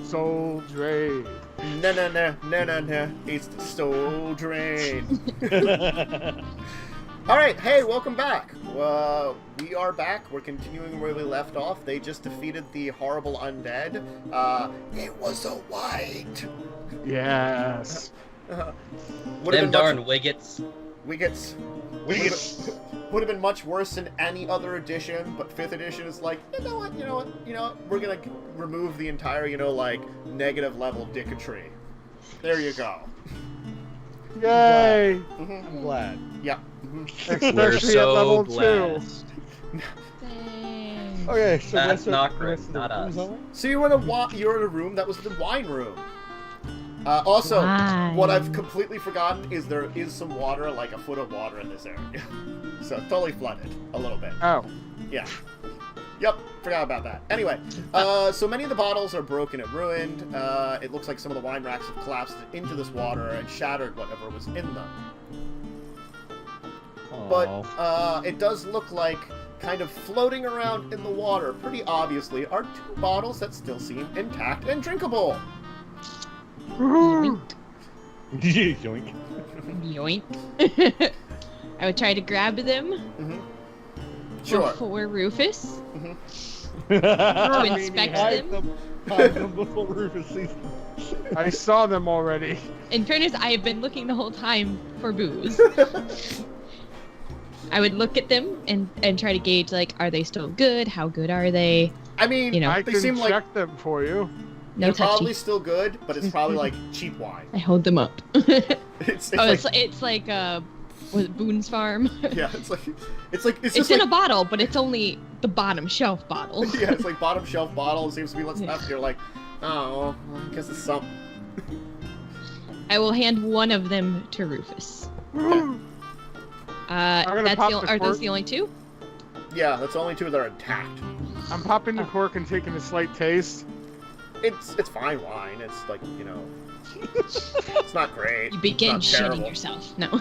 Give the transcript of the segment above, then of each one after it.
Soul Drain. No. It's the Soul Drain. Alright, hey, welcome back. We are back. We're continuing where we left off. They just defeated the horrible undead. It was a white. Yes. Them darn Wiggets. Wiggets. Would have been much worse in any other edition, but 5th edition is like, you know what, we're gonna remove the entire, negative level dicketry. There you go. Yay! I'm glad. Yeah. Especially at level 2. Okay, so That's not Nokren, not us. So you're in a room that was the wine room. Also, what I've completely forgotten is there is some water, like a foot of water in this area. So totally flooded a little bit. Oh. Yeah. Yep, forgot about that. Anyway, so many of the bottles are broken and ruined. It looks like some of the wine racks have collapsed into this water and shattered whatever was in them. Aww. But it does look like, kind of floating around in the water, pretty obviously, are 2 bottles that still seem intact and drinkable. Woohoo! Yoink. Yoink. I would try to grab them Sure. before Rufus To to inspect them. Hide them before Rufus sees them. I saw them already. In fairness, I have been looking the whole time for booze. I would look at them and try to gauge, like, are they still good? How good are they? I mean, I they can seem check like them for you. No they're touchy. probably still good, but it's probably like cheap wine. I hold them up. It's Like was it Boone's Farm? yeah, it's It's just in like, a bottle, but it's only the bottom shelf bottle. yeah, it's like bottom shelf bottle. It seems to be what's left. You're like, oh, well, I guess it's something. I will hand one of them to Rufus. gonna pop the Are those cork. the only 2? Yeah, that's the only 2 that are intact. I'm popping the cork and taking a slight taste. It's fine wine. It's like, it's not great. You begin It's not shitting terrible. yourself. No.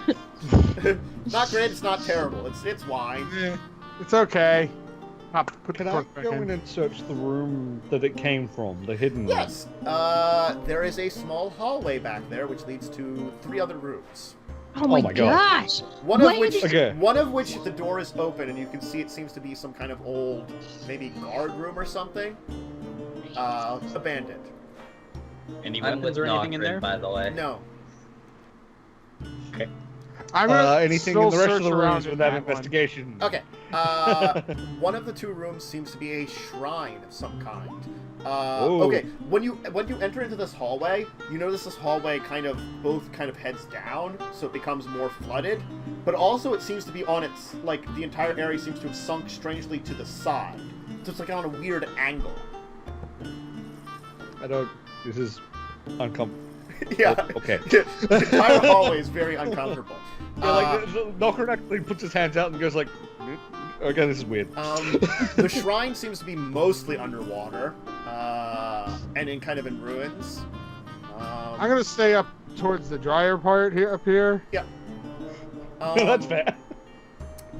Not great. It's not terrible. It's wine. It's okay. Put Can the I cork back go in. in and search the room that it came from, the hidden room? Yes. There is a small hallway back there, which leads to 3 other rooms. Oh my my God. gosh! One Why of are which, they- Okay. one of which the door is open, and you can see it seems to be some kind of old, maybe guard room or something. Abandoned. Any I'm weapons with or anything in Nokren, there? by the way. No. I'm gonna Anything in still the rest of search the around rooms in with that that one. investigation? Okay. One of the 2 rooms seems to be a shrine of some kind. Ooh. Okay. When you enter into this hallway, you notice this hallway kind of heads down, so it becomes more flooded. But also, it seems to be on its the entire area seems to have sunk strangely to the side, so it's like on a weird angle. This is uncomfortable. Yeah. Okay. The entire hallway is very uncomfortable. Yeah, Nokren actually puts his hands out and goes like, okay, this is weird. The shrine seems to be mostly underwater, and in ruins. I'm gonna stay up towards the drier part up here. That's fair.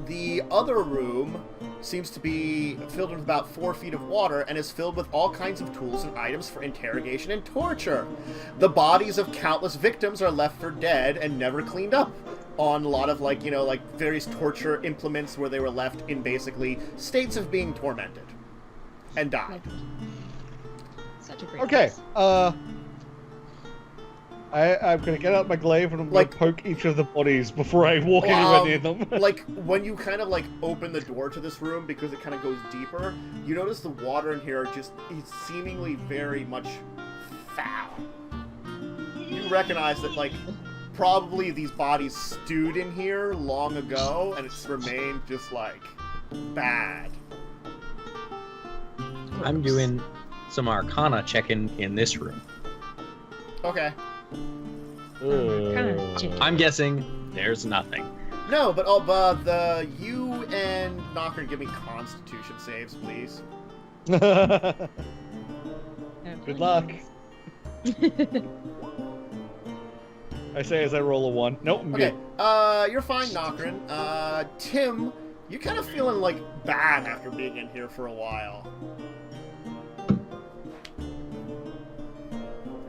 The other room seems to be filled with about 4 feet of water and is filled with all kinds of tools and items for interrogation and torture. The bodies of countless victims are left for dead and never cleaned up on a lot of various torture implements where they were left in basically states of being tormented and died. Such a great Okay, place. I'm gonna get out my glaive and I'm gonna poke each of the bodies before I walk anywhere near them. When you open the door to this room, because it kind of goes deeper, you notice the water in here is seemingly very much foul. You recognize that probably these bodies stewed in here long ago, and it's remained just bad. I'm doing some Arcana checking in this room. Okay. I'm guessing there's nothing. No, but you and Nokren give me Constitution saves, please. Good luck. I say as I roll a 1. Nope, I'm Okay, good. you're fine, Nokren. Tim, you're kind of feeling bad after being in here for a while.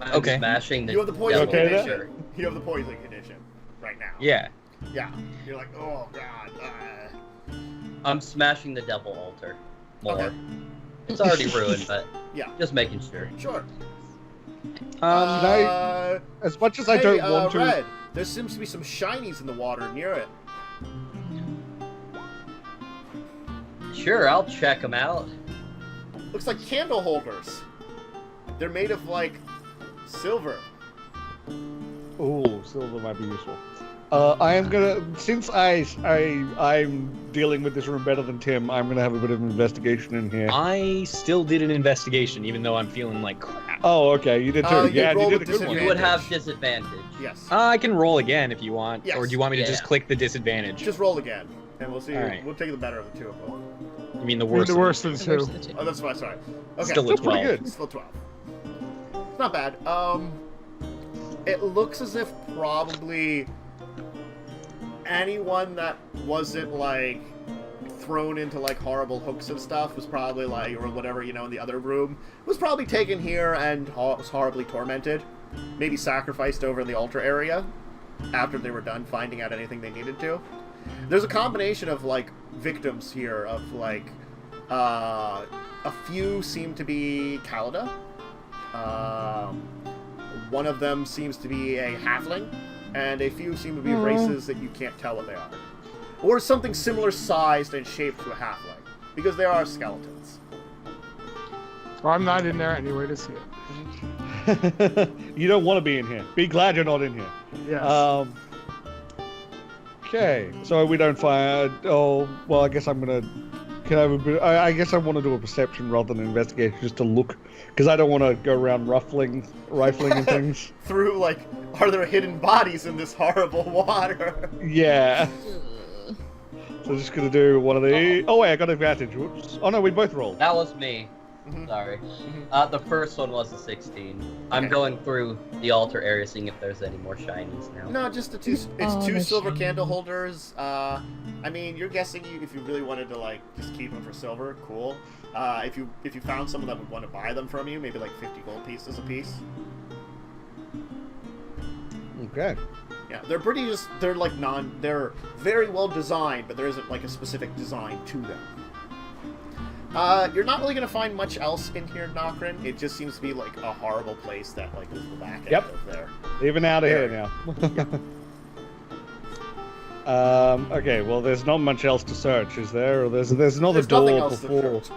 I'm Okay. smashing the You have the poison Okay, then? condition. You have the poison condition right now. Yeah. Yeah. You're like, oh god. I'm smashing the devil altar more. Okay. It's already ruined, but Yeah. just making sure. Sure. As much as I Hey, don't want to. Red, there seems to be some shinies in the water near it. Sure, I'll check them out. Looks like candle holders. They're made of like silver. Ooh, silver might be useful. I am gonna, since I'm dealing with this room better than Tim, I'm gonna have a bit of an investigation in here. I still did an investigation, even though I'm feeling like crap. Oh, okay, you did too. You Yeah, roll you with did a good one. You would have disadvantage. Yes. I can roll again if you want, Yes. or do you want me to just Yeah. click the disadvantage? Just roll again, and we'll see. All right. We'll take the better of the two of them. You mean the Worse worst? the worst than The two. worst of the two. Oh, that's fine. Sorry. Okay. Still a Still pretty 12. good. Still 12. It's not bad. It looks as if probably anyone that wasn't like thrown into like horrible hooks and stuff was probably like, or whatever, you know, in the other room, was probably taken here and was horribly tormented. Maybe sacrificed over in the altar area after they were done finding out anything they needed to. There's a combination of like victims here of like a few seem to be Kalida. One of them seems to be a halfling, and a few seem to be races that you can't tell what they are. Or something similar sized and shaped to a halfling, because they are skeletons. Well, I'm not in there anyway to see it. You don't want to be in here. Be glad you're not in here. Yes. Okay, so we don't find. Oh, well, I guess I'm gonna. Can I have a bit? I guess I want to do a perception rather than an investigation, just to look, because I don't want to go around rifling and things. Through, like, are there hidden bodies in this horrible water? Yeah. So just gonna do one of the. Oh wait, I got advantage. Whoops. Oh no, we both rolled. That was me. Mhm. Sorry. The first one was a 16. I'm Okay. going through the altar area, seeing if there's any more shinies now. No, just the two. It's Oh, two the silver shiny. candle holders. I mean, you're guessing if you really wanted to like just keep them for silver, cool. If you found someone that would want to buy them from you, maybe like 50 gold pieces a piece. Okay. Yeah, they're pretty just. They're like they're very well designed, but there isn't like a specific design to them. You're not really gonna find much else in here, Nokren. It just seems to be like a horrible place that like is the back end Yep. of there. Even out of here now. Okay, well, there's not much else to search, is there? Or there's another There's nothing door else to before. search.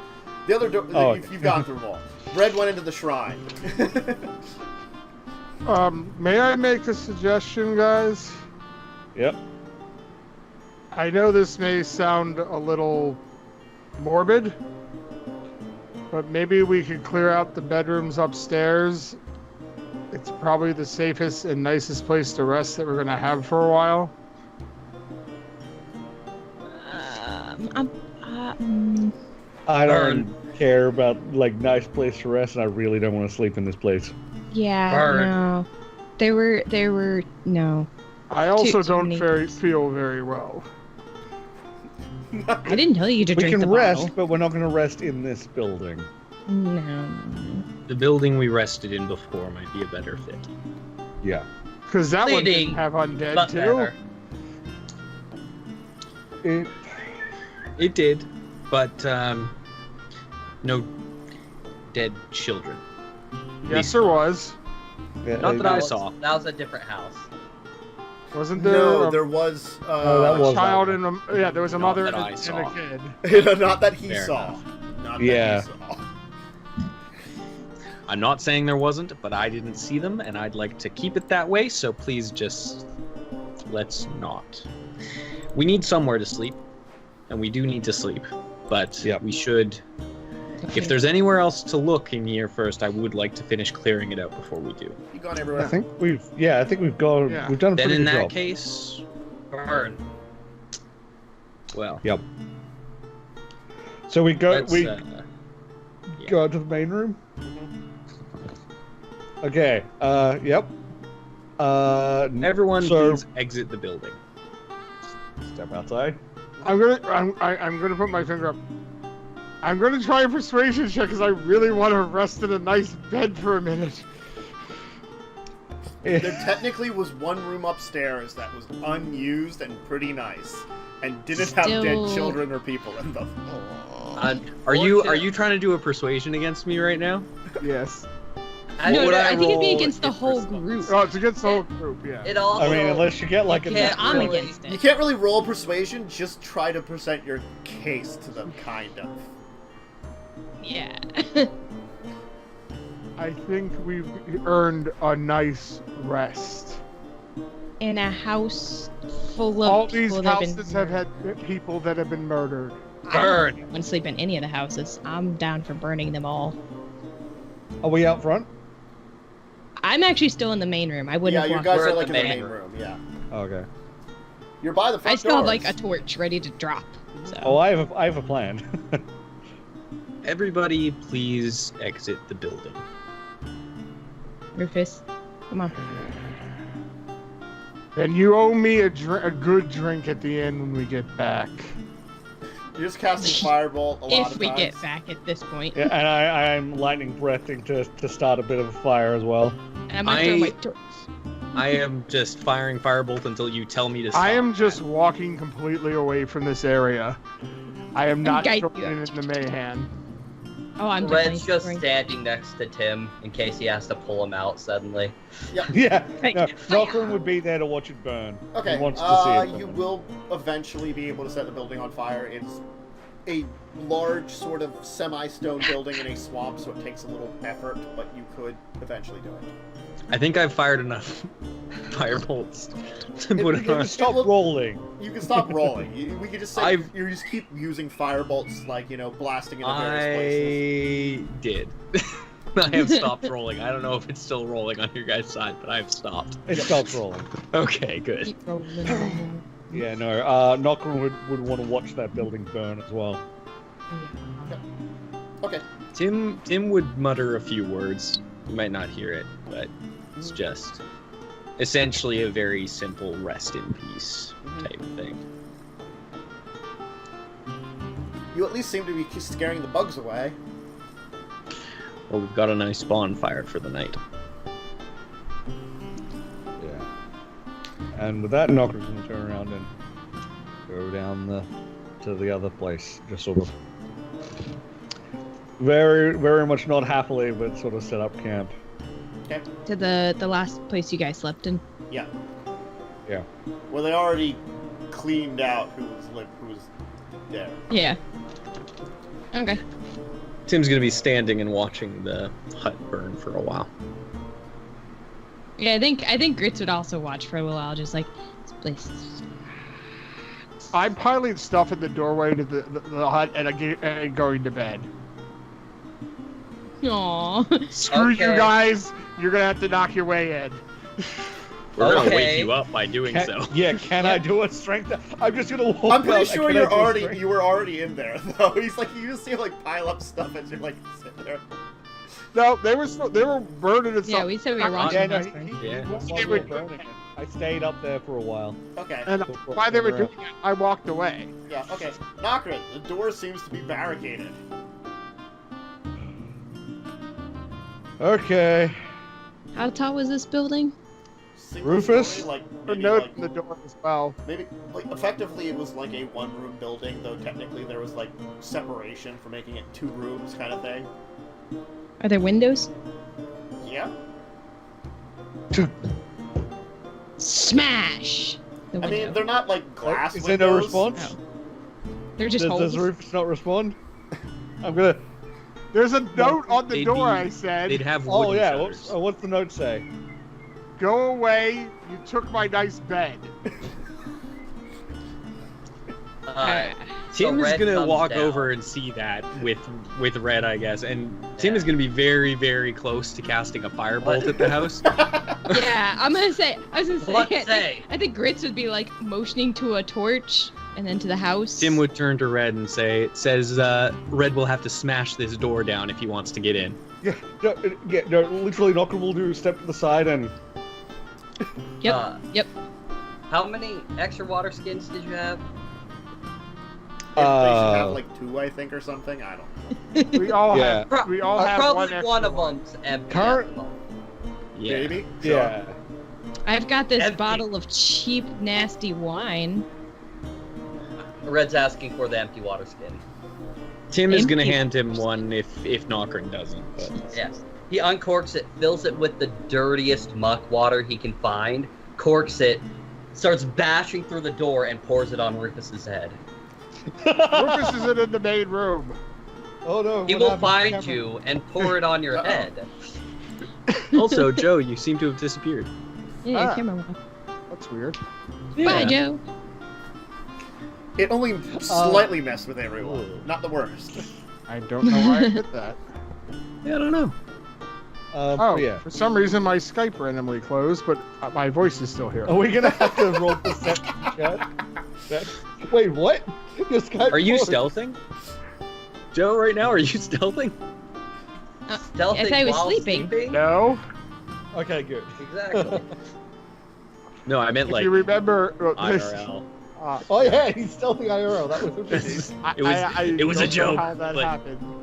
The other door, Oh, you've gone through them all. Red went into the shrine. May I make a suggestion, guys? Yep. I know this may sound a little morbid, but maybe we could clear out the bedrooms upstairs. It's probably the safest and nicest place to rest that we're going to have for a while. I don't care about like nice place to rest, and I really don't want to sleep in this place. Yeah, Burn. no. They were no. I also Too don't many- feel very well. I didn't tell you to We drink the can rest, bottle. but we're not going to rest in this building. No. The building we rested in before might be a better fit. Yeah. Because that one Bleeding, didn't have undead, But too. better. It did, but no dead children. Yes, there was. Yeah, Not that I was- saw. That was a different house. Wasn't there? No, a, there was. Oh, that a was child that and a yeah, there was a Not mother that and I a saw. kid. not that he Fair saw. enough. Not Yeah. that he saw. I'm not saying there wasn't, but I didn't see them, and I'd like to keep it that way, so please just let's not. We need somewhere to sleep, and we do need to sleep, but Yep. we should. If there's anywhere else to look in here first, I would like to finish clearing it out before we do. You've gone I everywhere. think we've gone. Yeah. We've done a Then pretty in good that job. case, Burn. well, Yep. So we go. let's, We yeah. go to the main room. Mm-hmm. Okay. Yep. Everyone, So- please exit the building. Step outside. I'm gonna put my finger up. I'm gonna try a persuasion check because I really want to rest in a nice bed for a minute. There technically was one room upstairs that was unused and pretty nice, and didn't have dead Still- children or people in them. Are you trying to do a persuasion against me right now? Yes. No, would I I think it'd be roll against the if whole response? group. Oh, it's against the whole group, yeah. It also. I mean, unless you get like a can't I'm really- against You it. can't really roll persuasion, just try to present your case to them, kind of. Yeah. I think we've earned a nice rest. In a house full of All these people that houses have had people that have been murdered. I wouldn't sleep in any of the houses. I'm down for burning them all. Are we out front? I'm actually still in the main room. I wouldn't Yeah, have you walked guys We're are at like the in the main main room, yeah. Okay. You're by the front I still have doors. like a torch ready to drop. So. Oh, I have a plan. Everybody, please exit the building. Rufus, come on. And you owe me a good drink at the end when we get back. You're just casting Firebolt a lot If of we times. get back at this point. Yeah, and I'm lightning breathing to start a bit of a fire as well. And I might throw my torch. I am just firing firebolt until you tell me to stop. I am just walking completely away from this area. I am not guiding joining you. in the mayhem. Oh, I'm Red's definitely just throwing- standing next to Tim in case he has to pull him out suddenly. Yeah, Right. no, Nokren would be there to watch it burn. Okay, He wants to see it you burn. will eventually be able to set the building on fire. It's a large sort of semi-stone building in a swamp, so it takes a little effort, but you could eventually do it. I think I've fired enough firebolts to put it on. Stop will- rolling. You can stop rolling. We could just say I've- you just keep using firebolts, like, you know, blasting into various places. I did. I have stopped rolling. I don't know if it's still rolling on your guys' side, but I've stopped. It stops rolling. Okay, good. Keep rolling. Yeah, no. Nokren would want to watch that building burn as well. Okay. Tim would mutter a few words. You might not hear it, but it's just essentially a very simple rest in peace type thing. You at least seem to be scaring the bugs away. Well, we've got a nice bonfire for the night. Yeah. And with that, Nokren's going to turn around and go down to the other place, just sort of very, very much not happily, but sort of set up camp. Okay. To the last place you guys slept in. Yeah. Yeah. Well, they already cleaned out who was there. Yeah. Okay. Tim's gonna be standing and watching the hut burn for a while. Yeah, I think Grits would also watch for a while, just like this place. I'm piling stuff in the doorway to the hut and going to bed. Aww. Screw you Okay. guys. You're going to have to knock your way in. We're gonna Okay. wake you up by doing so. Can I do a strength? I'm just going to walk I'm pretty out, sure can I do a strength? you were already in there though. He's like, you just see him like pile up stuff as you're like sitting there. No, they were burning and Yeah, stuff. we said we were Yeah, watching Yeah, no, this burn. Yeah. he was burning it. I stayed up there for a while. Okay. And while they were doing it, I walked away. Yeah. Okay. Nokren, the door seems to be barricaded. Okay. How tall was this building? Single Rufus? story, A maybe note like in the door as well. maybe like effectively it was like a one-room building, though technically there was like separation for making it two rooms kind of thing. Are there windows? Yeah. Smash! The I window. mean, they're not like glass Is there no windows. response? Oh. They're just Does holes. Rufus not respond? I'm gonna. There's a note on the They'd door, be- I said. They'd have Oh wooden yeah. shutters. What's the note say? Go away. You took my nice bed. Tim is Red gonna thumbs walk down. over and see that with Red, I guess, and Tim is gonna be very, very close to casting a firebolt at the house. Yeah, I was gonna say. What I think- say? I think Grits would be like motioning to a torch and then to the house. Tim would turn to Red and say, "It says Red will have to smash this door down if he wants to get in." No, literally, Nokren will do a step to the side and. Yep. Yep. How many extra water skins did you have? They should have like two, I think, or something. I don't know. We all Yeah. have. We all have Probably one one extra of them's empty. Current- at the moment. Yeah. Maybe? Sure. Yeah. I've got this Empty. bottle of cheap, nasty wine. Red's asking for the empty water skin. Tim is gonna Empty hand him water one if Nokren doesn't. But... Yes. He uncorks it, fills it with the dirtiest muck water he can find, corks it, starts bashing through the door, and pours it on Rufus's head. Rufus isn't in the main room. Oh no. He what will happened? find you and pour it on your Uh-oh. head. Also, Joe, you seem to have disappeared. Yeah, Ah. your camera went off. That's weird. Bye, Joe. It only slightly messed with everyone. Not the worst. I don't know why I did that. Yeah, I don't know. Oh, yeah. for some reason my Skype randomly closed, but my voice is still here. Are we gonna have to roll perception chat? Wait, what? Your Skype Are you closed. stealthing? Joe, right now, are you stealthing? Stealthing Yes, I was while sleeping. No. Okay, good. Exactly. No, I meant If like you remember, IRL. Oh yeah, he's stealthing IRL. That was interesting. I, It was- I it was a don't know joke, How that but- happened?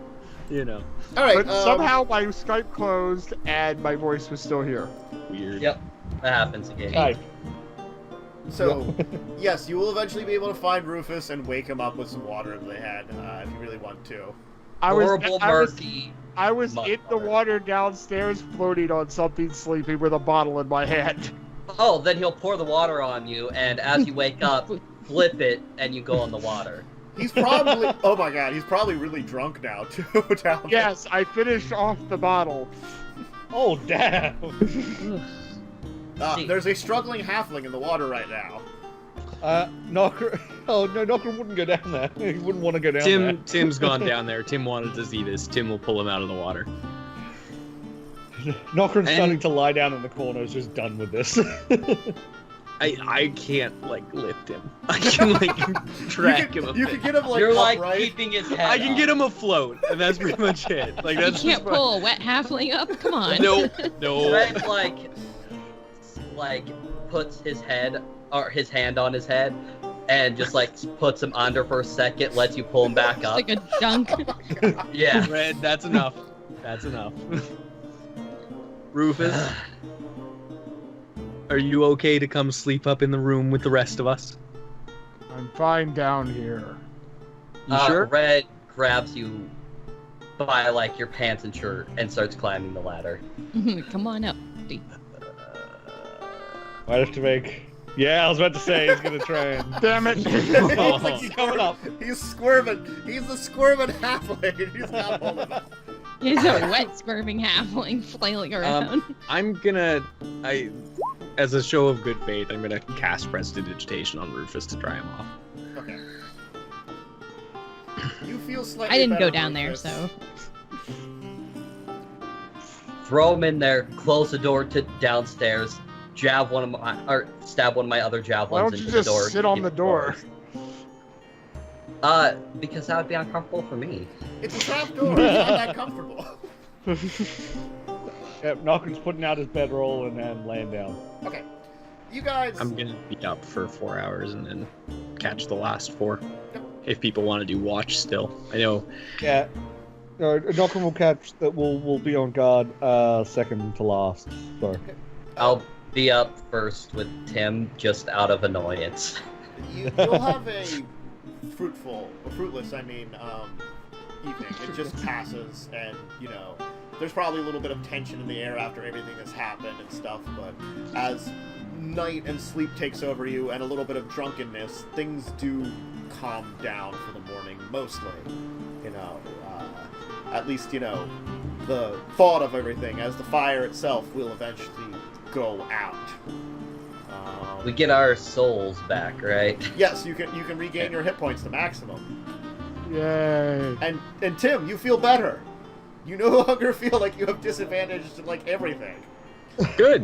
You know, All right. But somehow my Skype closed and my voice was still here. weird. Yep. That happens again. Hey, So, yes, you will eventually be able to find Rufus and wake him up with some water if they had, if you really want to. Horrible, I was murky. in the water downstairs floating on something, sleeping with a bottle in my hand. Oh, then he'll pour the water on you, and as you wake up, flip it, and you go in the water. He's probably, oh my god, he's probably really drunk now, too, down there. Yes, I finished off the bottle. oh damn. There's a struggling halfling in the water right now. Nokren. Oh no, Nokren wouldn't go down there. He wouldn't want to go down there. Tim's gone down there. Tim wanted to see this. Tim will pull him out of the water. Nokren's And- starting to lie down in the corner. Is just done with this. I can't like lift him. I can like track him. You can get him, like, You're like upright. keeping his head I can up. get him afloat, and that's pretty much it. Like You that's can't just pull a wet halfling up? Come on. No. Red, like puts his head or his hand on his head and just like puts him under for a second, lets you pull him back It's up. like a dunk. Yeah. Red, that's enough. That's enough. Rufus, are you okay to come sleep up in the room with the rest of us? I'm fine down here. You sure? Red grabs you by like your pants and shirt and starts climbing the ladder. Come on up. I have to make. Yeah, I was about to say he's gonna try and. Damn it! Looks like he's coming up. He's squirming. He's the squirming halfling. He's not holding up. He's a wet, squirming halfling flailing around. I'm gonna, as a show of good faith, I'm gonna cast Prestidigitation on Rufus to dry him off. Okay. You feel slightly I didn't better, go down there, Rufus. so. Throw him in there, close the door to downstairs, stab one of my other Why javelins don't you into the just door. sit on the door? Because that would be uncomfortable for me. It's a trap door. It's not that comfortable. Yep, Nokren's putting out his bedroll and then laying down. Okay. You guys. I'm gonna be up for 4 hours and then catch the last 4. If people want to do watch still, I know. Yeah. Nokren will catch that. Will be on guard. Second to last. So. I'll be up first with Tim just out of annoyance. You'll have a fruitless, evening. It just passes, and, there's probably a little bit of tension in the air after everything has happened and stuff, but as night and sleep takes over you and a little bit of drunkenness, things do calm down for the morning, mostly. At least, the thought of everything, as the fire itself will eventually go out. We get our souls back, right? Yes, you can regain your hit points to maximum. Yay! And Tim, you feel better. You no longer feel like you have disadvantage to like everything. Good.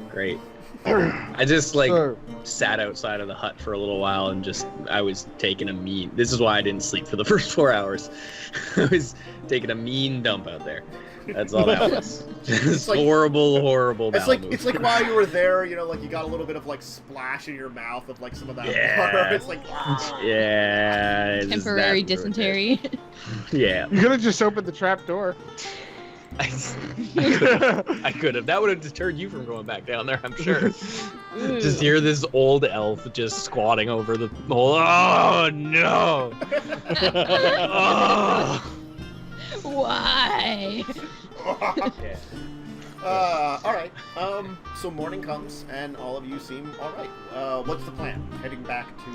Great. I just So- sat outside of the hut for a little while and I was taking a mean. This is why I didn't sleep for the first 4 hours. I was taking a mean dump out there. That's all that was. Just like- horrible bowel It's like while you were there, like you got a little bit of like splash in your mouth of like some of that Yeah. water. It's like Yeah. it's Temporary that ruined it. dysentery. Yeah. You could have just opened the trap door. I could have. That would have deterred you from going back down there, I'm sure. Just hear this old elf just squatting over the hole. Oh, no! Oh. Why? Yeah. All right. So morning comes, and all of you seem all right. What's the plan? Heading back to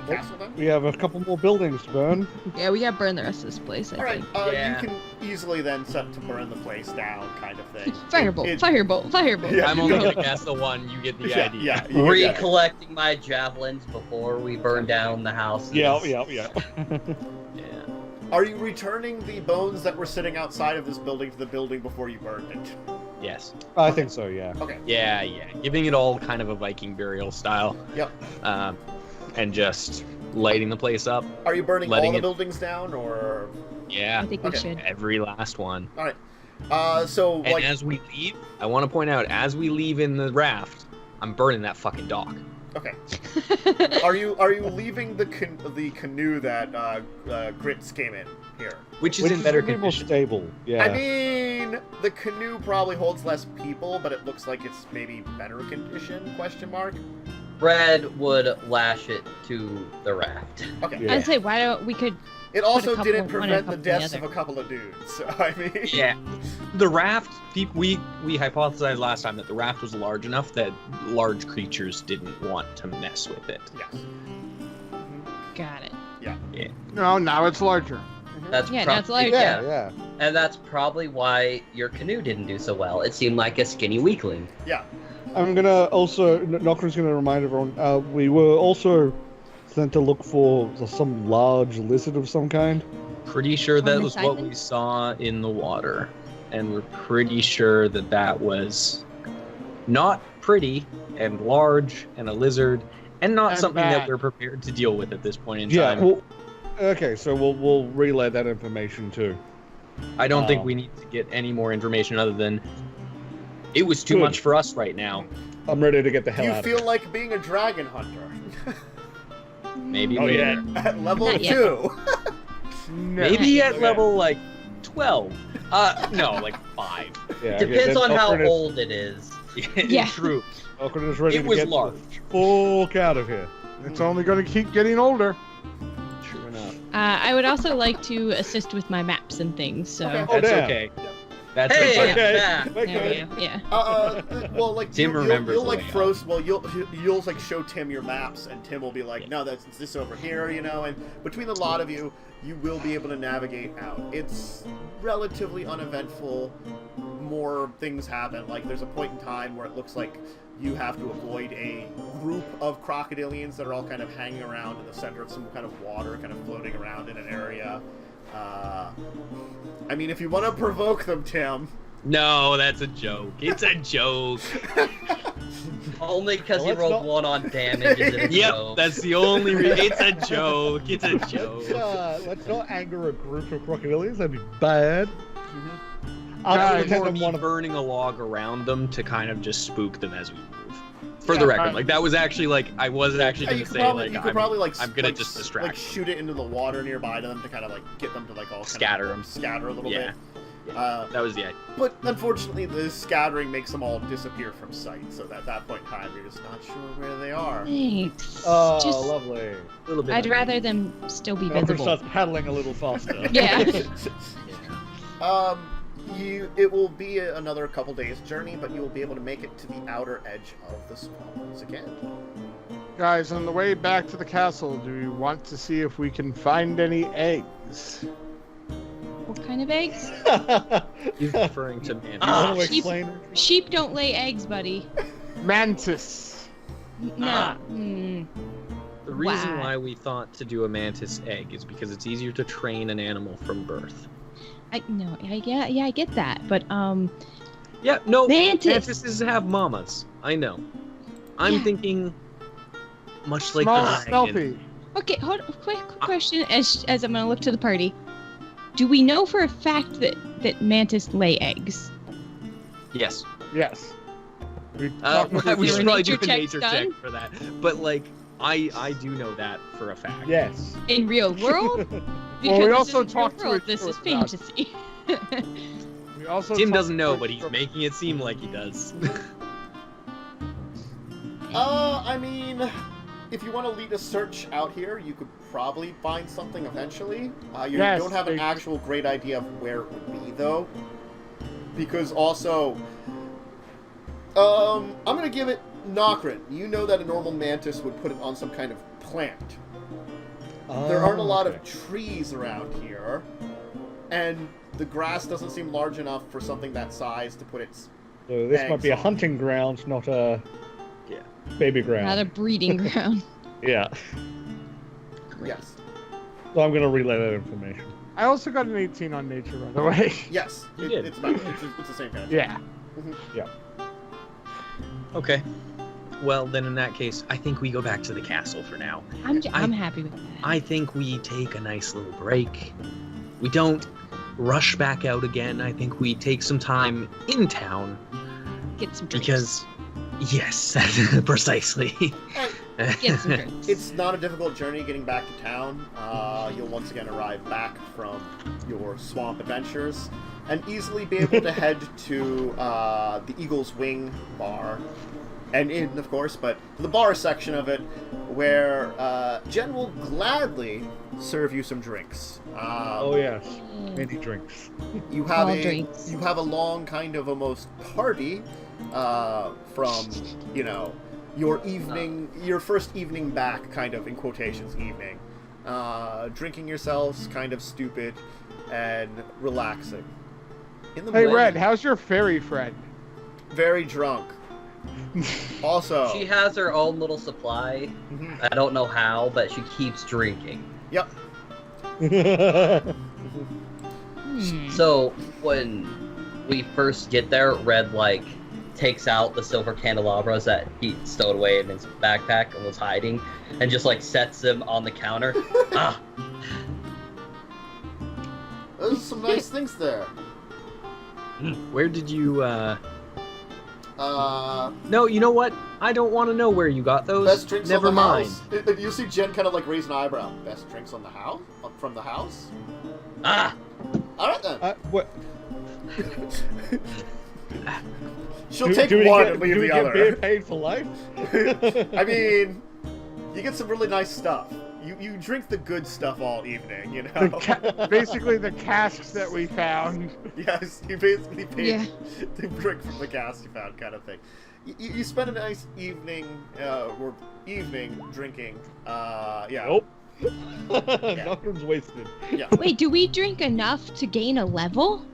the castle then? We have a couple more buildings to burn. Yeah, we gotta burn the rest of this place, I All right. think. Yeah. You can easily then set to burn the place down, kind of thing. Firebolt, It- firebolt, firebolt. Yeah. I'm only gonna cast the one, you get the Yeah, idea. yeah. You get it. Recollecting my javelins before we burn down the house. Yeah. Yeah. Are you returning the bones that were sitting outside of this building to the building before you burned it? Yes. I think so, yeah. Okay. Yeah. Giving it all kind of a Viking burial style. Yep. And just lighting the place up. Are you burning Letting all the it- buildings down, or? Yeah. I think we Okay. should. Every last one. All right. So And like, as we leave, I want to point out, as we leave in the raft, I'm burning that fucking dock. okay. Are you leaving the canoe that Grits came in here? Which is Which in is better a bit more condition. stable, yeah. I mean, the canoe probably holds less people, but it looks like it's maybe better condition? Question mark. Red would lash it to the raft. Okay. Yeah. I'd say why don't we could. It also couple- didn't one and prevent a the couple deaths the of other. a couple of dudes. So I mean. Yeah. The raft, we hypothesized last time that the raft was large enough that large creatures didn't want to mess with it. Yes. Got it. No, now it's larger. That's Yeah, prob- that's like- Yeah. And that's probably why your canoe didn't do so well. It seemed like a skinny weakling. Yeah. I'm gonna also, Nokren's gonna remind everyone, we were also sent to look for some large lizard of some kind. Pretty sure that On was this what island? we saw in the water. And we're pretty sure that that was not pretty and large and a lizard and not And something bad. that we're prepared to deal with at this point in Yeah, time. well, okay, so we'll relay that information too. I don't think Oh. we need to get any more information other than it was too Good. much for us right now. I'm ready to get the Do hell you out feel of like being a dragon hunter Maybe Oh, later. yeah. at level Not yet. 2? No. Maybe at Okay. level like 12. No, like 5. here. Yeah, Depends on how Nokren is- old it is. Yeah. True. Nokren is ready It to was get large. the fuck out of here. It's only going to keep getting older. True enough. I would also like to assist with my maps and things. So. Okay. Oh, That's damn. okay. That's Hey, okay. Okay. yeah. There we Okay. go. Yeah. Well, like Tim you'll remembers you'll the like layout. throw. Well, you'll like show Tim your maps, and Tim will be like, "No, that's it's this over here," you know. And between the lot of you, you will be able to navigate out. It's relatively uneventful. More things happen. Like there's a point in time where it looks like you have to avoid a group of crocodilians that are all kind of hanging around in the center of some kind of water, kind of floating around in an area. I mean, if you want to provoke them, Tim. No, that's a joke. It's a joke. Only because Well, he let's rolled not- 1 on damage is it a Yep, joke. that's the only reason. It's a joke. It's a joke. Let's not anger a group of crocodilians. That'd be bad. I Guys, would pretend more I'm be one of burning a log around them to kind of just spook them as we move. For the Yeah, record, I- like that was actually like I was actually Yeah, gonna you could say probably, like you could probably like I'm gonna like, just like distract shoot it into the water nearby to them to kind of like get them to like all kind Scatter of, 'em. scatter a little Yeah. bit. that was the idea. But unfortunately, the scattering makes them all disappear from sight. So at that point in time, you're just not sure where they are. Thanks. Oh, Just, lovely. A little bit. I'd like- rather them still be Nokren visible. starts paddling a little faster. Yeah. It will be another couple days journey, but you will be able to make it to the outer edge of the swamps again. Guys, on the way back to the castle, do you want to see if we can find any eggs? What kind of eggs? He's referring to man. Want to sheep. explain? Sheep don't lay eggs, buddy. Mantis. Nah. The reason Why? why we thought to do a mantis egg is because it's easier to train an animal from birth. I get that, but Yeah, no, Mantis. mantises have mamas. I know. I'm Yeah. thinking much like Small, the dragon. stealthy. okay. Hold. Quick question. As I'm gonna look to the party, do we know for a fact that mantis lay eggs? Yes. Yes. We talked about We this should Your probably do nature a check's nature done? check for that. But like, I do know that for a fact. Yes. In real world? Well, we Because this also isn't real talked to world, each this is other about it. fantasy. We also Tim talked doesn't know, to- but he's making it seem like he does. I mean, if you want to lead a search out here, you could probably find something eventually. You Yes, don't have an they- actual great idea of where it would be, though. Because also, I'm gonna give it Nokren. You know that a normal mantis would put it on some kind of plant. There aren't a lot of trees around here, and the grass doesn't seem large enough for something that size to put its... So this might be a Eggs. hunting ground, not a Yeah. baby ground. Not a breeding ground. Yeah. Yes. So I'm going to relay that information. I also got an 18 on nature, by the way. Yes. You did. It's the same kind of Yeah. Okay. Well, then in that case, I think we go back to the castle for now. I'm happy with that. I think we take a nice little break. We don't rush back out again. I think we take some time in town Get some drinks. because, yes, precisely. Get some drinks. It's not a difficult journey getting back to town. You'll once again arrive back from your swamp adventures and easily be able to head to the Eagle's Wing bar. And in, of course, but the bar section of it, where Jen will gladly serve you some drinks. Oh, yes. Many drinks. You have All a drinks. you have a long kind of almost party from your evening, your first evening back, kind of in quotations evening, drinking yourselves, kind of stupid and relaxing. In the Hey, morning, Red, how's your fairy friend? very drunk. Also, She has her own little supply. Mhm. I don't know how, but she keeps drinking. Yep. So when we first get there, Red takes out the silver candelabras that he stowed away in his backpack and was hiding, and just sets them on the counter. Ah, Those are some nice things there. Where did you, Uh, No, you know what? I don't want to know where you got those. best drinks Never on the mind. house. You see Jen kind of raise an eyebrow. Best drinks on the house? From the house? ah! All right then. What? She'll take one and leave the Get beer other. paid for life? I mean, you get some really nice stuff. You drink the good stuff all evening, you know? Basically, the casks that we found. Yes, you basically pay Yeah. to drink from the cask you found, kind of thing. You spend a nice evening, or evening drinking. Yeah. Nope. Nothing's wasted. Yeah. Wait, do we drink enough to gain a level?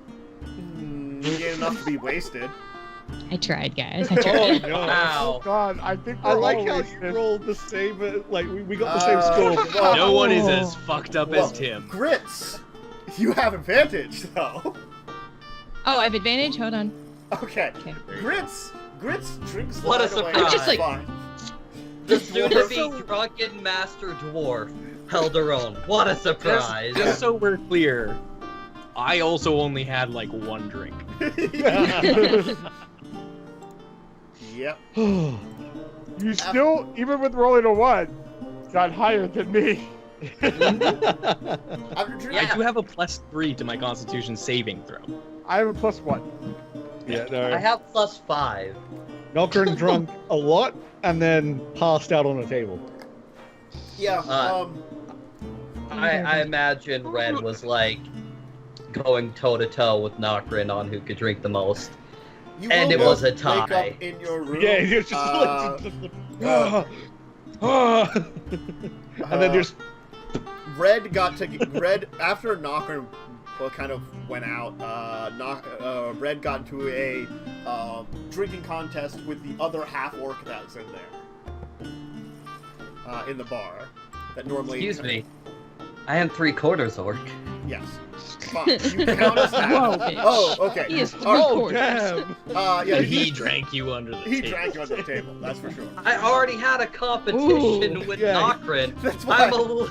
You get enough to be wasted. I tried, guys. I Oh, tried. no. Oh Wow. God, I think I we're like all how wasted. you rolled the same, we got the same score. well, No one is as fucked up well, as Tim. Grits, you have advantage though. Oh, I have advantage? Hold on. Okay. Okay. Grits drinks. What a right away. surprise. I'm just like- Fine. The Just soon to dwarf- be drunken master dwarf held her own. What a surprise! Just so we're clear, I also only had one drink. Yep. You still, even with rolling a 1, got higher than me. After drinking, Yeah. I do have a +3 to my Constitution saving throw. I have a +1. Yeah, I no. have +5. Nokren drunk a lot and then passed out on a table. yeah. I imagine Red was going toe to toe with Nokren on who could drink the most. You And will it was a both wake tie. up in your room. Yeah, you're just and then there's Red after Nokren kind of went out. Red got into a drinking contest with the other half orc that was in there in the bar. That normally. Excuse me. I am 3/4 orc. Yes. Fine. You count as half. Whoa, bitch. Oh, okay. He is All right. oh three-quarters. damn! Yeah, He drank you under the he table. drank you under the table. That's for sure. I already had a competition Ooh, with yeah. Nokren. That's why I'm a little...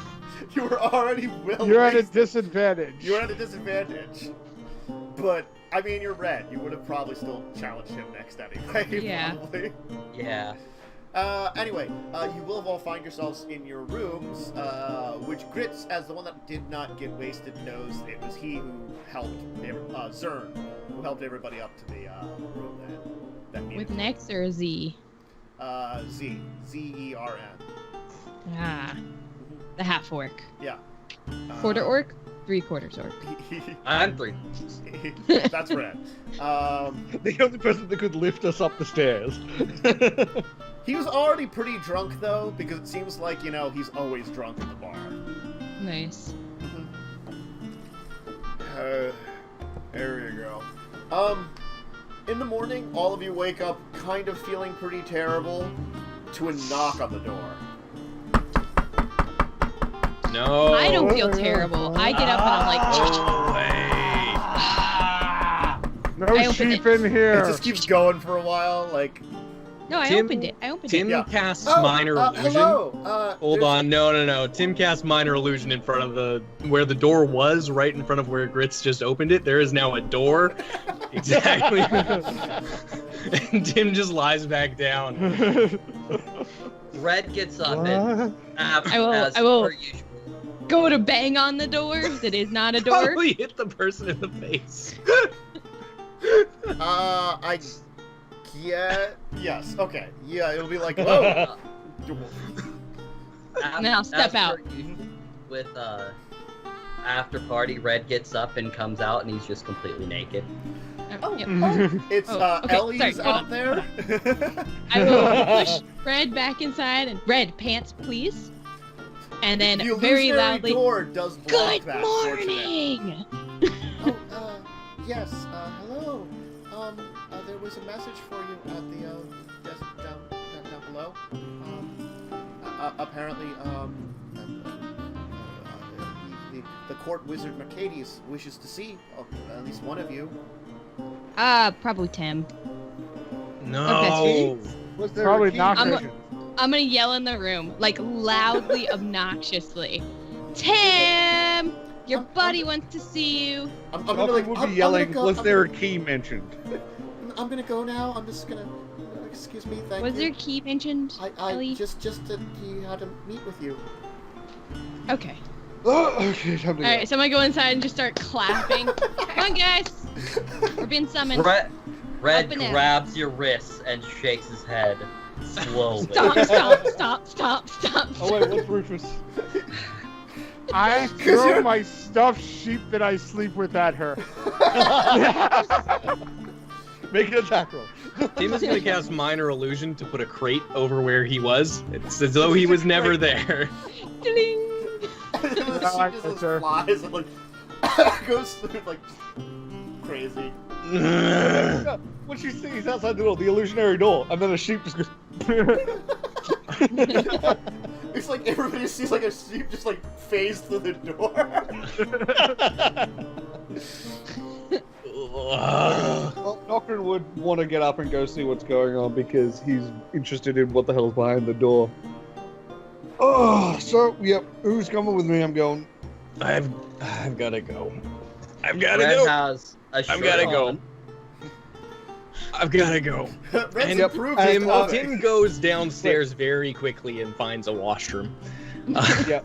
you were already well. You're at a wasted. disadvantage. You're at a disadvantage. But I mean, you're Red. You would have probably still challenged him next anyway. Yeah. Probably. Yeah. Anyway, you will all find yourselves in your rooms, which Grits, as the one that did not get wasted, knows it was he who helped Zern, who helped everybody up to the room that needed. With an X or a Z? Z. Z-E-R-N. Ah, the half orc. Yeah. Quarter orc, 3/4 orc. I'm 3. That's red. The only person that could lift us up the stairs. He was already pretty drunk, though, because it seems like, he's always drunk at the bar. Nice. There you go. In the morning, all of you wake up kind of feeling pretty terrible to a knock on the door. No. I don't feel terrible. I get up and I'm like, No way. No I opened sheep it. in here. It just keeps going for a while, like... no, I Tim- opened it. I opened Tim it. Yeah. casts Oh, minor illusion. hello! Hold there's- on, no. Tim cast minor illusion in front of where the door was, right in front of where Grits just opened it. There is now a door. Exactly. And Tim just lies back down. Red gets up and I will- as I will- per usual. Go to bang on the door that is not a door. Probably hit the person in the face. I yes, okay. Yeah, it'll be like, whoa! Now step As out. per usual, with after party, Red gets up and comes out, and he's just completely naked. Yep. It's Oh, okay, Ellie's sorry, hold out on. there. I will push Red back inside and Red, pants, please. And then the very illusionary loudly, door does block good that, morning! Oh, yes, hello. There was a message for you at the desk down below. Apparently, the court wizard Mercedes wishes to see at least one of you. Probably Tim. No. Was there Probably a key not mentioned? I'm gonna yell in the room, like loudly, obnoxiously. Tim! Your buddy wants to see you. I'm gonna Nokren like, would I'm be yelling, gonna go, was I'm there a gonna- key mentioned? I'm gonna go now. I'm just gonna. Excuse me. Thank Was you. there key mentioned, I Ellie? just to he had to meet with you. Okay. Oh, okay, time to go. Alright, so I'm gonna go inside and just start clapping. Come on, guys! We're being summoned. Red Up and out. grabs your wrists and shakes his head slowly. Stop. Oh wait, what's Rufus? I throw my stuffed sheep that I sleep with at her. Make an attack roll. Tim is going to cast minor illusion to put a crate over where he was. It's as though he was never there. Ding. She I just sir. flies and like goes through like crazy. What she sees outside the door, the illusionary door, and then a sheep just goes. It's like everybody sees like a sheep just like phase through the door. Well, Nokren would want to get up and go see what's going on because he's interested in what the hell's behind the door. Oh, so yep, who's coming with me? I'm going. I've got to go. I've got to Red go. has a shirt I've got to go. on. I've got to go. Red's And improved his Tim, clothing. Tim goes downstairs very quickly and finds a washroom. Yeah.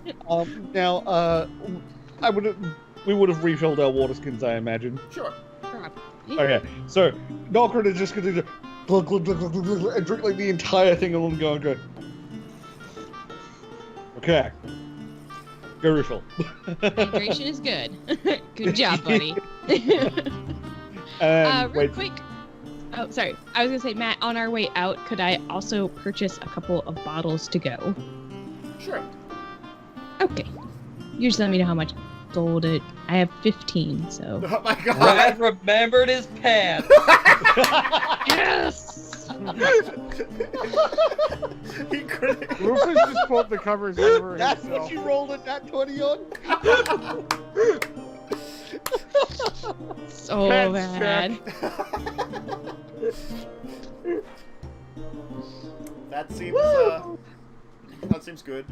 Now, we would have refilled our water skins, I imagine. Sure. Okay, so Nokren is just going to glug, glug, glug, glug, glug, glug, and drink like the entire thing and go and go. Okay. Go refill. Hydration is good. Good job, buddy. And Real wait, quick. Oh, sorry. I was gonna say, Matt, on our way out, could I also purchase a couple of bottles to go? Sure. Okay. You just let me know how much gold I have 15, so. Oh my god. Red remembered his pants. Yes! He critically. Rufus just pulled the covers over that's himself. what you rolled a nat 20 on? So Pants bad. That seems good.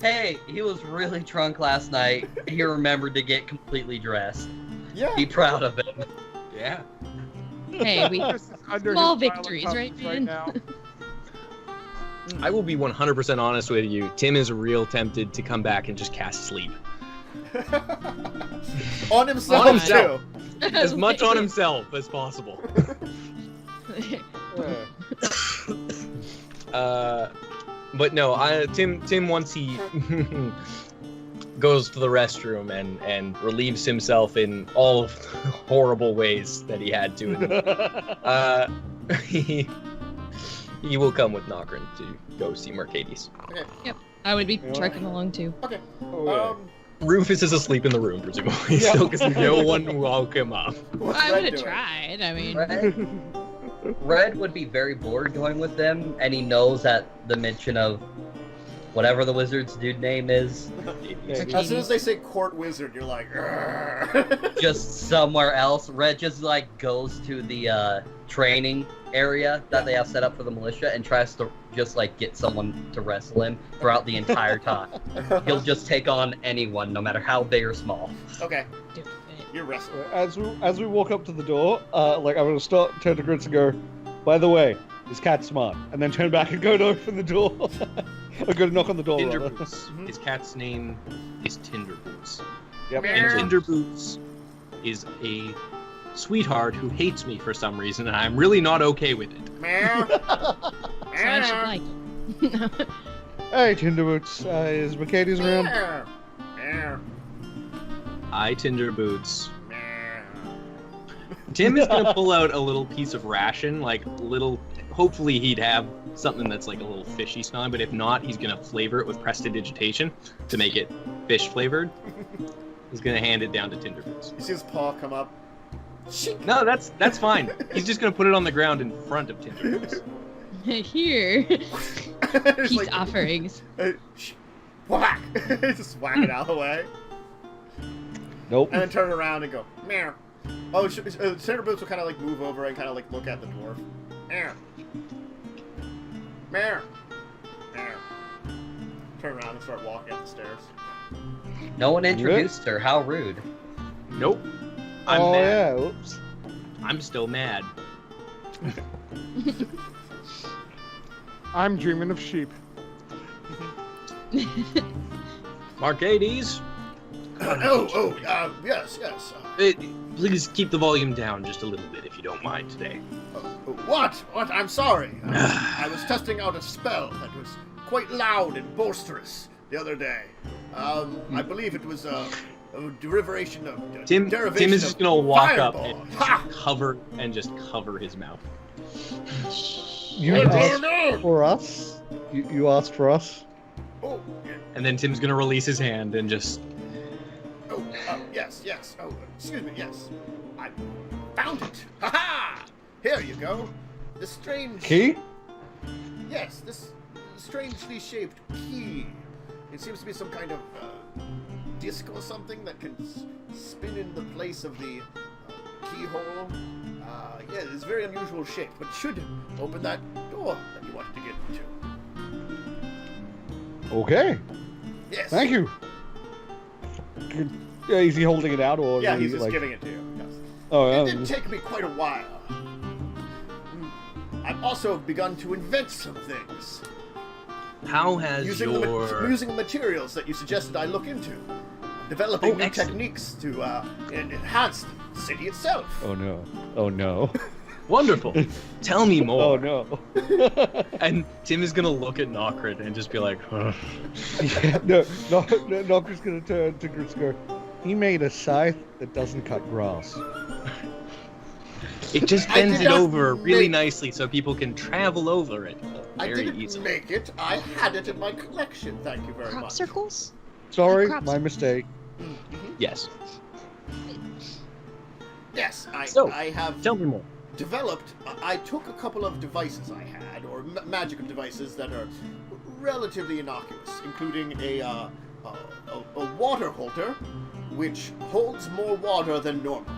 Hey, he was really drunk last night. He remembered to get completely dressed. Yeah. Be proud of him. Yeah. Hey, we Rufus is under Small his pile of victories, cups right, right man? now. I will be 100% honest with you. Tim is real tempted to come back and just cast sleep. On himself, On himself. too. As much on himself as possible. But no, Tim once he goes to the restroom and relieves himself in all of the horrible ways that he had to. He will come with Nokren to go see Mercedes. Okay. Yep. I would be trucking along too. Okay. Oh, Rufus is asleep in the room, presumably, Yeah. still, because no one woke him up. What's I Red would have doing? tried. I mean, Red would be very bored going with them, and he knows that the mention of whatever the wizard's dude name is, As soon as they say court wizard, you're like, "Grr." just somewhere else. Red just like goes to the training area that they have set up for the militia and tries to just like get someone to wrestle him throughout the entire time. He'll just take on anyone, no matter how big or small. Okay, do it. you're wrestling. As we walk up to the door, like I'm gonna turn to Grits and go, by the way, is Cat smart? And then turn back and go to open the door. I'm gonna knock on the door. Tinder rather. Boots. His cat's name is Tinder Boots. Yep. And Tinder Boots is a sweetheart who hates me for some reason, and I'm really not okay with it. Meow. So I should like. Hey, Tinderboots, is Mercedes around? Meow. Meow. I Tinder Boots. Meow. Tim is gonna pull out a little piece of ration, hopefully he'd have something that's like a little fishy smelling, but if not, he's gonna flavor it with prestidigitation to make it fish flavored. He's gonna hand it down to Tinder Boots. You see his paw come up. Shink. No, that's fine. He's just gonna put it on the ground in front of Tinder Boots. Here, It's peace like, offerings. Whack! Just whack it out of the way. Nope. And then turn around and go, meow. Oh, Tinder Boots will kind of like move over and kind of like look at the dwarf. Meow. Meow. Meow. Turn around and start walking up the stairs. No one introduced her. How rude. Nope. I'm Oh mad. yeah. Oops. I'm still mad. I'm dreaming of sheep. Mercedes, Yes. please keep the volume down just a little bit if you don't mind today. What? I'm sorry. I was testing out a spell that was quite loud and boisterous the other day. I believe it was a derivation of Tim derivation is of just gonna walk fireball. up and Ha! cover his mouth. You Oh, asked no! for us. You asked for us. Oh, yeah. And then Tim's gonna release his hand and just Yes. Oh, excuse me, yes. I found it. Ha ha! Here you go. The strange... Key? Yes, this strangely shaped key. It seems to be some kind of disc or something that can spin in the place of the keyhole. Yeah, it's a very unusual shape, but should open that door that you wanted to get into. Okay. Yes. Thank you. Yeah, is he holding it out or? Yeah, is he's he, just like... giving it to you. Yes. Oh, It yeah. did take me quite a while. I've also begun to invent some things. how has Using the materials that you suggested I look into. Developing new excellent. techniques to enhance the city itself. Oh no. Oh no. Wonderful. Tell me more. Oh no. And Tim is gonna look at Nokren and just be like, huh. Yeah, no, Nokren's gonna turn to Grits and go, he made a scythe that doesn't cut grass. It just I bends did it not over really make- nicely so people can travel over it I very didn't easily. make it. I had it in my collection. Thank you very Crop much. circles? Sorry, Crops. my mistake. Yes. Yes, So, I have Tell me more. developed. I took a couple of devices I had, or magical devices that are relatively innocuous, including a water holder, which holds more water than normal.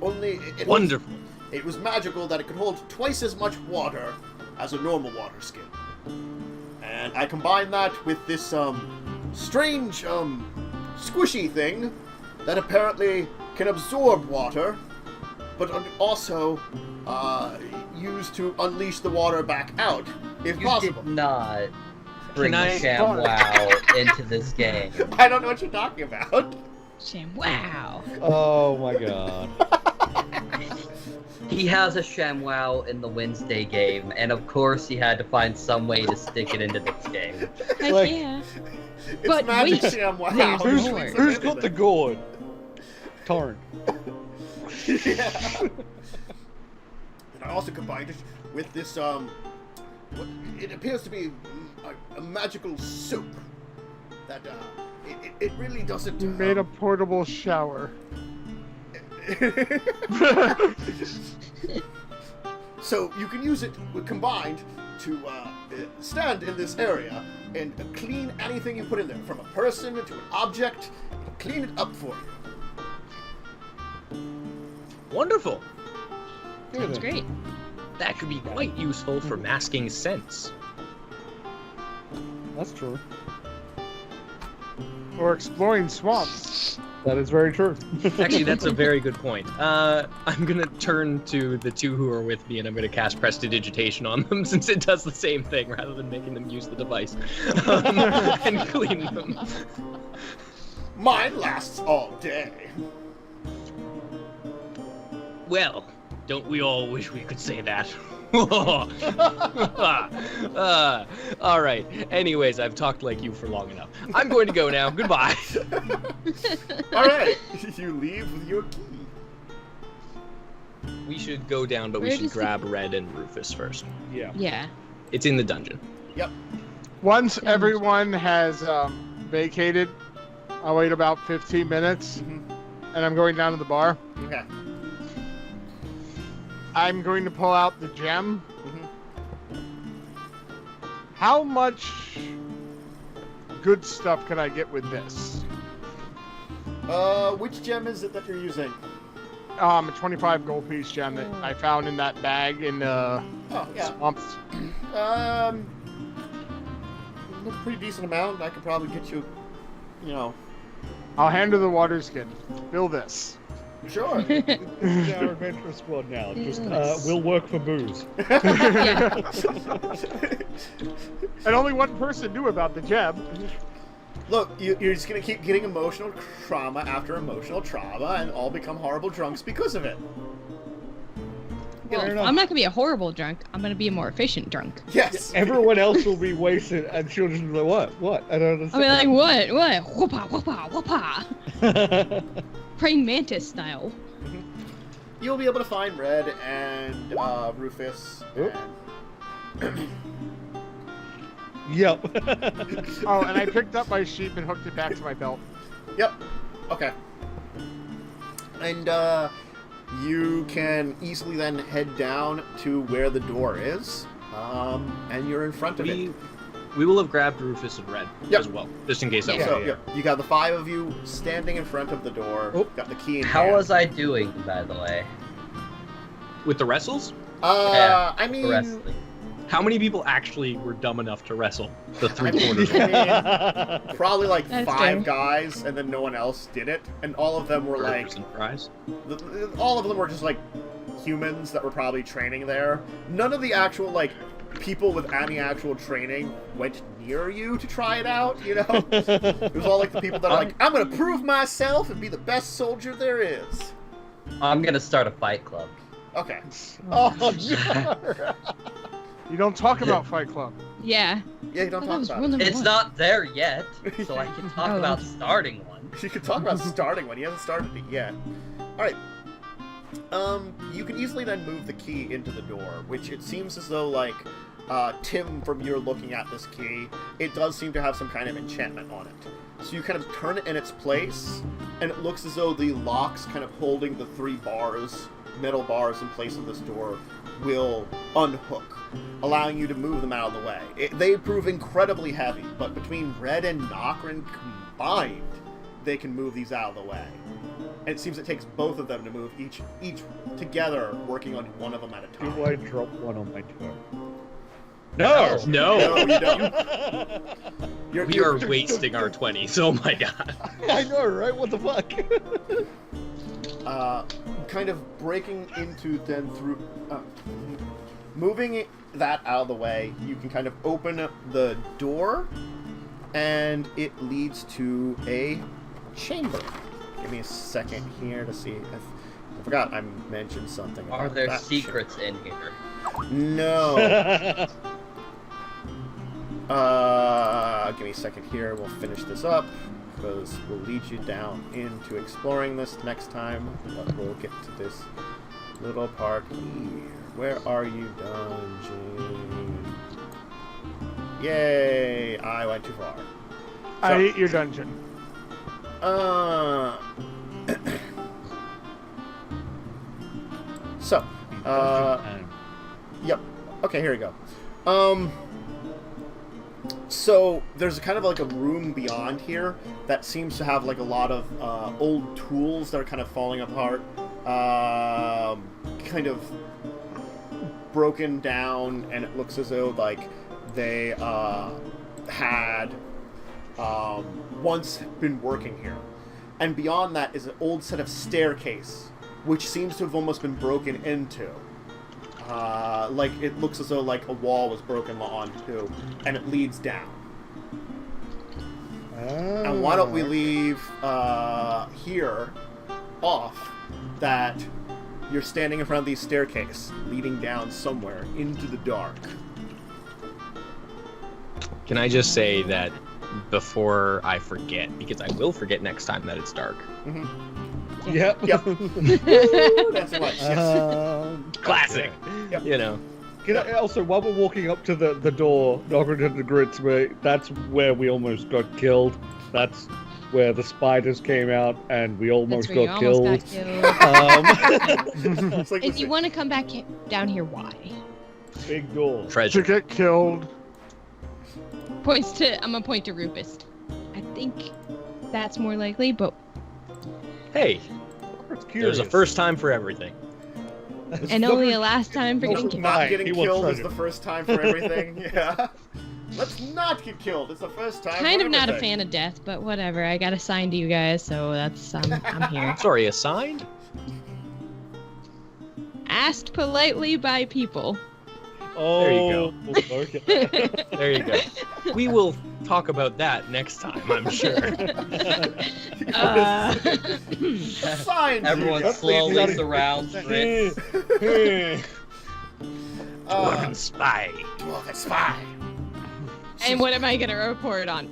Only it Wonderful. It was magical that it could hold twice as much water as a normal water skin. And I combined that with this strange squishy thing that apparently can absorb water but also used to unleash the water back out, if You possible. did not bring Can I- ShamWow into this game. I don't know what you're talking about. Sham. Wow. Oh my god. He has a ShamWow in the Wednesday game, and of course he had to find some way to stick it into this game. Heck Like- yeah. It's But magic wait, Sham Wow. there's Who's, more. who's got the gourd? Torrent. Yeah. And I also combined it with this, what it appears to be a magical soap that, it really doesn't... You made a portable shower. So you can use it combined to stand in this area and clean anything you put in there, from a person to an object. Clean it up for you. Wonderful. Sounds great. That could be quite useful for masking scents. That's true. Or exploring swamps. That is very true. Actually, that's a very good point. I'm gonna turn to the two who are with me, and I'm gonna cast Prestidigitation on them, since it does the same thing, rather than making them use the device, and clean them. Mine lasts all day. Well, don't we all wish we could say that? All right. Anyways, I've talked like you for long enough. I'm going to go now. Goodbye. All right, you leave with your key. We should go down, but we Where should does the- grab Red and Rufus first. Yeah. Yeah. It's in the dungeon. Yep. Once everyone has vacated, I'll wait about 15 minutes, and I'm going down to the bar. Okay. I'm going to pull out the gem. How much good stuff can I get with this? Which gem is it that you're using? A 25 gold piece gem that I found in that bag in the Oh, yeah. swamps. A pretty decent amount. I could probably get you, you know. I'll hand her the water skin. Fill this. Sure. This is our adventure squad now. Just we'll work for booze. Yeah. And only one person knew about the gem. Look, you're just gonna keep getting emotional trauma after emotional trauma, and all become horrible drunks because of it. Fair Well, enough. I'm not gonna be a horrible drunk. I'm gonna be a more efficient drunk. Yes. Everyone else will be wasted, and she'll just be like, "What? What? I don't I'll be like, understand." what? Whoopa, whoopa, whoopa. Praying mantis style. You'll be able to find Red and Rufus. Oop. And... Yep. Oh, and I picked up my sheep and hooked it back to my belt. Yep. Okay. And you can easily then head down to where the door is, and you're in front of it. We will have grabbed Rufus and Red Yep. as well, just in case. Yeah. that So, was- yep, you got the 5 of you standing in front of the door. Oh. Got the key in How hand. was I doing, by the way? With the wrestles? Yeah, I mean, Wrestling. How many people actually were dumb enough to wrestle the I mean, 3/4? probably like That's 5 true. guys, and then no one else did it, and all of them were like, Burgers and fries. all of them were just like humans that were probably training there. None of the actual like people with any actual training went near you to try it out. You know, it was all like the people that are like, I'm gonna prove myself and be the best soldier there is. I'm gonna start a fight club. Okay. Oh, You don't talk about Fight Club. Yeah. Yeah, you don't Oh, that talk was about rule it. number It's one. not there yet, so I can talk Oh. about starting one. You could talk about starting one. He hasn't started it yet. All right. You can easily then move the key into the door, which it seems as though, like, Tim, from your looking at this key, it does seem to have some kind of enchantment on it. So you kind of turn it in its place, and it looks as though the locks kind of holding the 3 bars, metal bars in place of this door, will unhook, allowing you to move them out of the way. They prove incredibly heavy, but between Red and Nokren combined, they can move these out of the way. And it seems it takes both of them to move each together, working on one of them at a time. do I drop one on my turn? No! No, you don't. We are wasting our 20s. Oh my god. I know, right? What the fuck? kind of breaking into then through... moving that out of the way, you can kind of open up the door, and it leads to a chamber. Give me a second here to see if... I forgot I mentioned something about Are there that secrets in here? No. Give me a second here. We'll finish this up, because we'll lead you down into exploring this next time. But we'll get to this little part here. Where are you, dungeon? Yay! I went too far. I hate your dungeon. Yep. Okay, here we go. So there's kind of like a room beyond here that seems to have like a lot of old tools that are kind of falling apart, kind of broken down, and it looks as though like they had once been working here. And beyond that is an old set of staircase, which seems to have almost been broken into. Like it looks as though like a wall was broken onto, and it leads down. And why don't we leave here off that you're standing in front of these staircase leading down somewhere into the dark. Can I just say that before I forget, because I will forget next time that it's dark. Mm-hmm. Yep. Yep. That's what. Yes. Classic. Yep. You know. Can I, also, while we're walking up to the door, Nokren to the grits, that's where we almost got killed. That's where the spiders came out, and we almost That's where got you killed. almost got killed. It's like If you want to come back down here, why? Big door. To Treasure. get killed. I'm gonna point to Rufus. I think that's more likely, but Hey, It's there's curious. a first time for everything. and only a last time for getting killed. not Right, getting he wants killed is treasure. the first time for everything. Yeah. Let's not get killed. It's the first time. Kind for of not a everything. fan of death, but whatever. I got assigned to you guys, so that's I'm here. Sorry, assigned? Asked politely by people. Oh, There you go. Okay. There you go. We will talk about that next time, I'm sure. Assigned. Everyone you. slowly surrounds Fritz. Dwarven spy. Dwarven spy. And what am I gonna report on?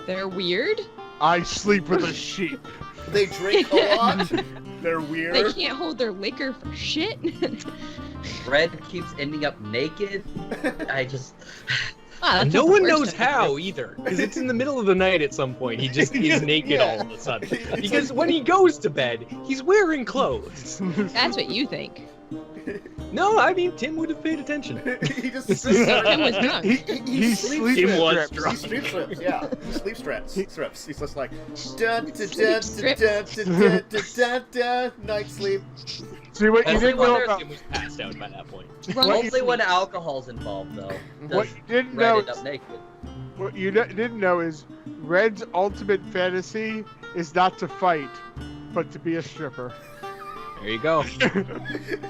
They're weird. I sleep with a sheep. They drink a lot. They're weird. They can't hold their liquor for shit. Red keeps ending up naked. I just... Wow, that's No not the one worst knows of it. how either, because it's in the middle of the night at some point. He just is naked Yeah. all of a sudden. Because when he goes to bed, he's wearing clothes. That's what you think. No, I mean, Tim would have paid attention. He just Tim was drunk. He sleeps Tim was strips. drunk. He sleep strips, yeah. He sleep strips. He's just like night sleep. See what you Only didn't when know there's- about Tim was passed out by that point. Mostly when alcohol's involved, though. what Does you didn't Red know. end up naked? What you didn't know is Red's ultimate fantasy is not to fight, but to be a stripper. There you go.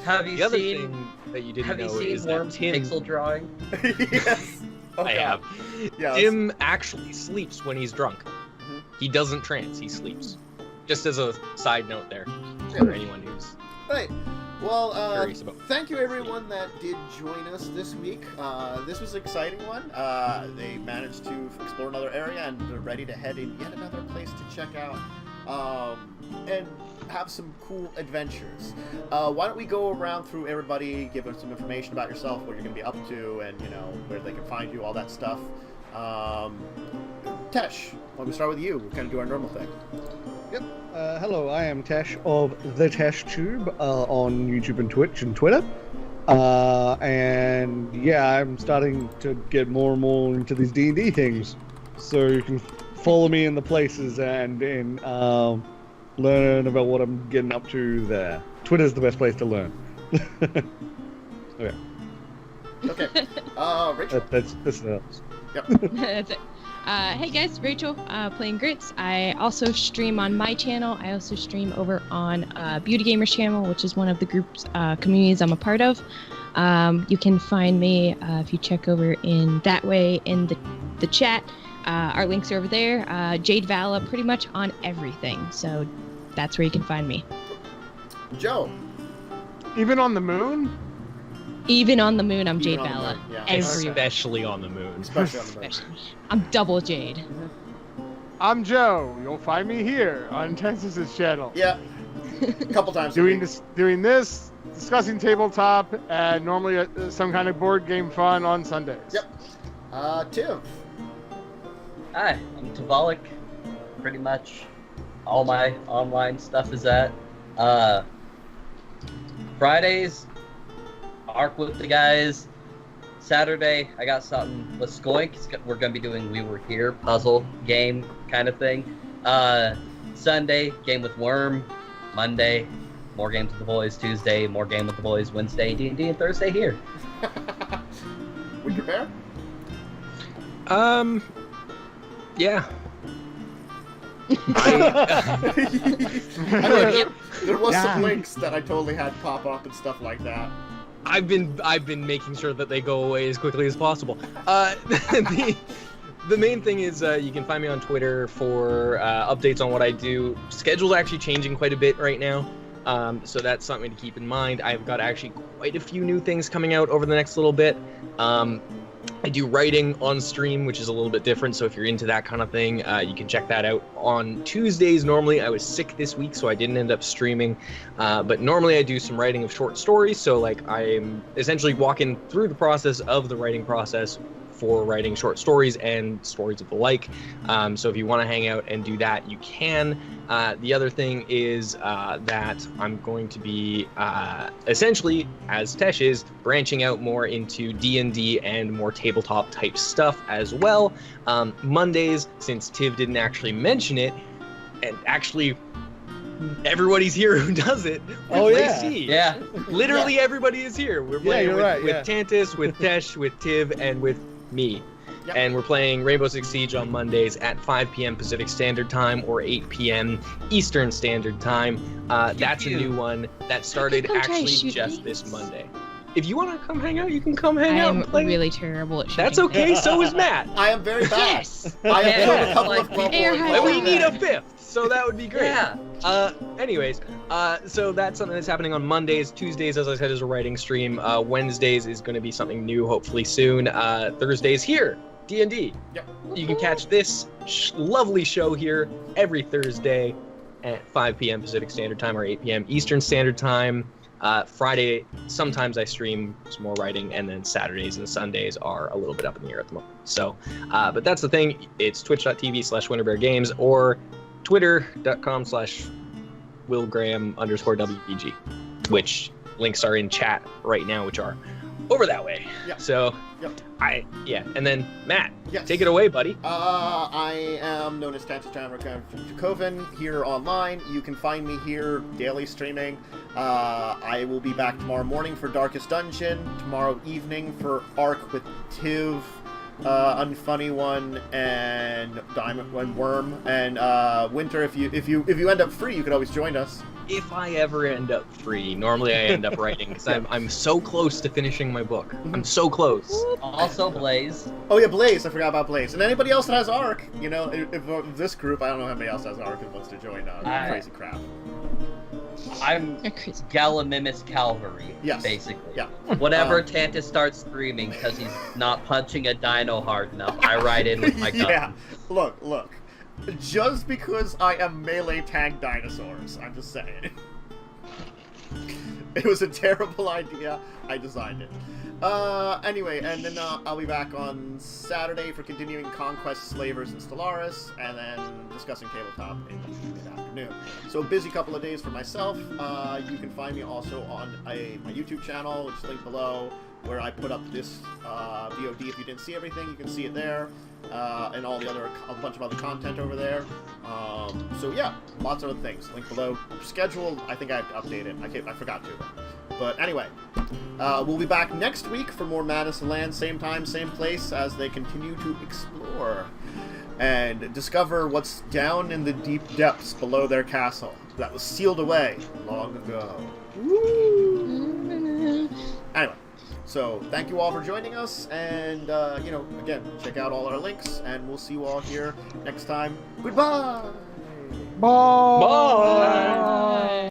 Have you The other seen... thing that you didn't Have you know seen is that Worm's Tim... pixel drawing? Yes. Oh, I God. have. Yeah. Tim actually sleeps when he's drunk. Mhm. He doesn't trance, he sleeps. Just as a side note there, for anyone who's Right. Well, curious about. thank you everyone that did join us this week. This was an exciting one. They managed to explore another area and they're ready to head in yet another place to check out and have some cool adventures. Why don't we go around through everybody, give them some information about yourself, what you're going to be up to, and you know where they can find you, all that stuff. Tesh, why don't we start with you? We'll kind of do our normal thing. Yep. Hello, I am Tesh of the Tesh Tube on YouTube and Twitch and Twitter. And yeah, I'm starting to get more and more into these D&D things. So you can follow me in the places and learn about what I'm getting up to there. Twitter's the best place to learn. Okay, Okay. Rachel. that's else. That's it. Hey guys, Rachel, playing Grits. I also stream on my channel. I also stream over on Beauty Gamers channel, which is one of the groups, communities I'm a part of. You can find me if you check over in that way in the chat. Our links are over there. Jade Vala, pretty much on everything. So that's where you can find me. Joe. Even on the moon? Even on the moon, I'm Jade Even on the Vala. moon, yeah. Everywhere. Especially on the moon. Especially on the moon. Especially. I'm double Jade. I'm Joe. You'll find me here on Tensis's channel. Yeah. A couple times. a Doing week. this, discussing tabletop, and normally some kind of board game fun on Sundays. Yep. Tim. Hi, I'm Tavalik. Pretty much all my online stuff is at. Fridays, Arc with the guys. Saturday, I got something with Skoink. We're going to be doing We Were Here puzzle game kind of thing. Sunday, game with Worm. Monday, more games with the boys. Tuesday, more game with the boys. Wednesday, D&D, and Thursday here. WinterBear? Yeah. There was some links that I totally had pop up and stuff like that. I've been making sure that they go away as quickly as possible. The main thing is you can find me on Twitter for updates on what I do. Schedule's actually changing quite a bit right now, so that's something to keep in mind. I've got actually quite a few new things coming out over the next little bit. I do writing on stream, which is a little bit different, so if you're into that kind of thing, you can check that out on Tuesdays. Normally, I was sick this week, so I didn't end up streaming, but normally I do some writing of short stories, so like I'm essentially walking through the process of the writing process for writing short stories and stories of the like. So if you want to hang out and do that, you can. The other thing is that I'm going to be essentially, as Tesh is, branching out more into D&D and more tabletop type stuff as well. Mondays, since Tiv didn't actually mention it, and actually everybody's here who does it. Oh, yeah. Yeah. Literally everybody is here. We're playing you're right, with yeah. Tantus, with Tesh, with Tiv, and with me. Yep. And we're playing Rainbow Six Siege on Mondays at 5 p.m. Pacific Standard Time or 8 p.m. Eastern Standard Time. That's a new one that started come try to actually shoot just things. this Monday. If you want to come hang out, you can come hang out I'm and play. really terrible at shooting. That's okay, so is Matt. I am very bad. Yes! I have killed a couple like, of people. Air in high And we five. need a fifth, so that would be great. Yeah. Anyways, so that's something that's happening on Mondays. Tuesdays, as I said, is a writing stream. Wednesdays is going to be something new, hopefully soon. Thursdays here, D&D. Yep. You can catch this lovely show here every Thursday at 5 p.m. Pacific Standard Time or 8 p.m. Eastern Standard Time. Friday, sometimes I stream some more writing, and then Saturdays and Sundays are a little bit up in the air at the moment. So, but that's the thing. It's twitch.tv/WinterBearGames or twitter.com/WillGraham_WBG, which links are in chat right now, which are over that way. Yeah. So, Yep. and then Matt, Yes. take it away, buddy. I am known as Tantus Dracovin here online. You can find me here daily streaming. I will be back tomorrow morning for Darkest Dungeon, tomorrow evening for Arc with Tiv, Unfunny One, and Diamond and Worm, and Winter. If you end up free, you could always join us. If I ever end up free, normally I end up writing because I'm so close to finishing my book. I'm so close. Also, Blaze. Oh yeah, Blaze. I forgot about Blaze. And anybody else that has Arc, you know, if this group, I don't know how many else has Arc and wants to join crazy crap. I'm You're crazy. Gallimimus Calvary, Yes. basically. Yeah. Whenever Tantus starts screaming because he's not punching a dino hard enough, I ride in with my gun. Yeah. Look. Just because I am melee tank dinosaurs, I'm just saying. It was a terrible idea. I designed it. Anyway, and then I'll be back on Saturday for continuing Conquest, Slavers, and Stellaris, and then discussing tabletop in the mid-afternoon. So a busy couple of days for myself. You can find me also on my YouTube channel, which is linked below, where I put up this VOD. If you didn't see everything, you can see it there, and a bunch of other content over there. So yeah, lots of other things. Link below. Schedule, I think I have to update it. I forgot to. But anyway, we'll be back next week for more Madness Land, same time, same place, as they continue to explore. and discover what's down in the deep depths below their castle that was sealed away long ago. Anyway, so thank you all for joining us, and again, check out all our links, and we'll see you all here next time. Goodbye. Bye. Bye.